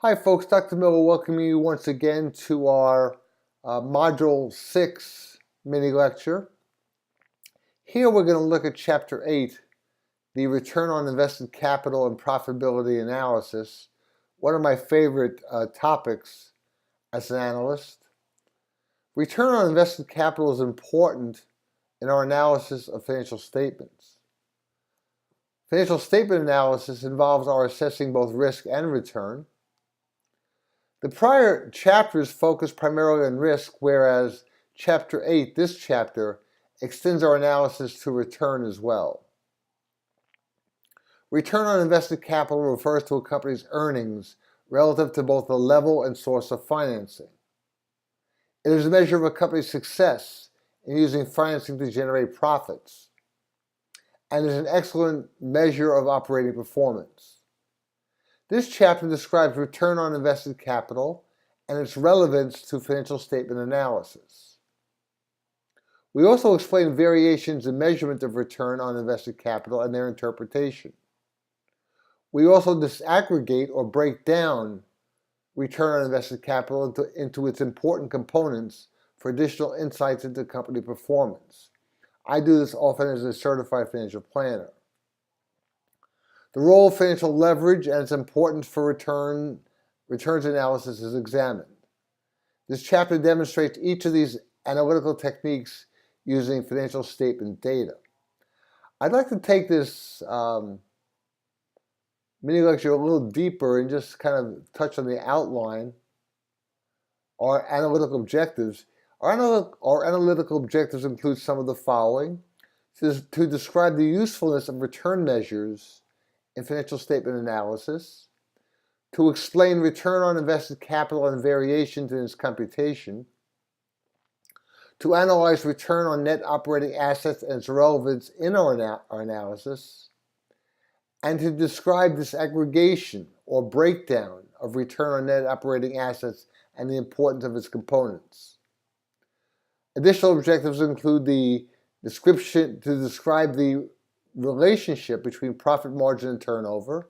Hi folks, Dr. Miller welcoming you once again to our Module 6 mini lecture. Here we're going to look at Chapter 8, the Return on Invested Capital and Profitability Analysis, one of my favorite topics as an analyst. Return on invested capital is important in our analysis of financial statements. Financial statement analysis involves our assessing both risk and return. The prior chapters focus primarily on risk, whereas Chapter 8, this chapter, extends our analysis to return as well. Return on invested capital refers to a company's earnings relative to both the level and source of financing. It is a measure of a company's success in using financing to generate profits, and is an excellent measure of operating performance. This chapter describes return on invested capital and its relevance to financial statement analysis. We also explain variations in measurement of return on invested capital and their interpretation. We also disaggregate or break down return on invested capital into its important components for additional insights into company performance. I do this often as a certified financial planner. The role of financial leverage and its importance for returns analysis is examined. This chapter demonstrates each of these analytical techniques using financial statement data. I'd like to take this mini lecture a little deeper and just kind of touch on the outline, our analytical objectives. Our analytical objectives include some of the following: to describe the usefulness of return measures in financial statement analysis, to explain return on invested capital and variations in its computation, to analyze return on net operating assets and its relevance in our analysis, and to describe disaggregation or breakdown of return on net operating assets and the importance of its components. Additional objectives include the description to describe the relationship between profit margin and turnover,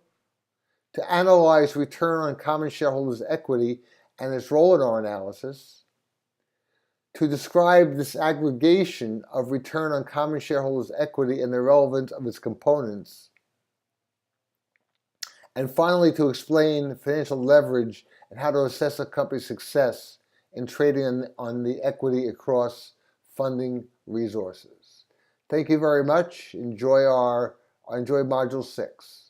to analyze return on common shareholders' equity and its role in our analysis, to describe disaggregation of return on common shareholders' equity and the relevance of its components, and finally to explain financial leverage and how to assess a company's success in trading on the equity across funding resources. Thank you very much. Enjoy Module 6.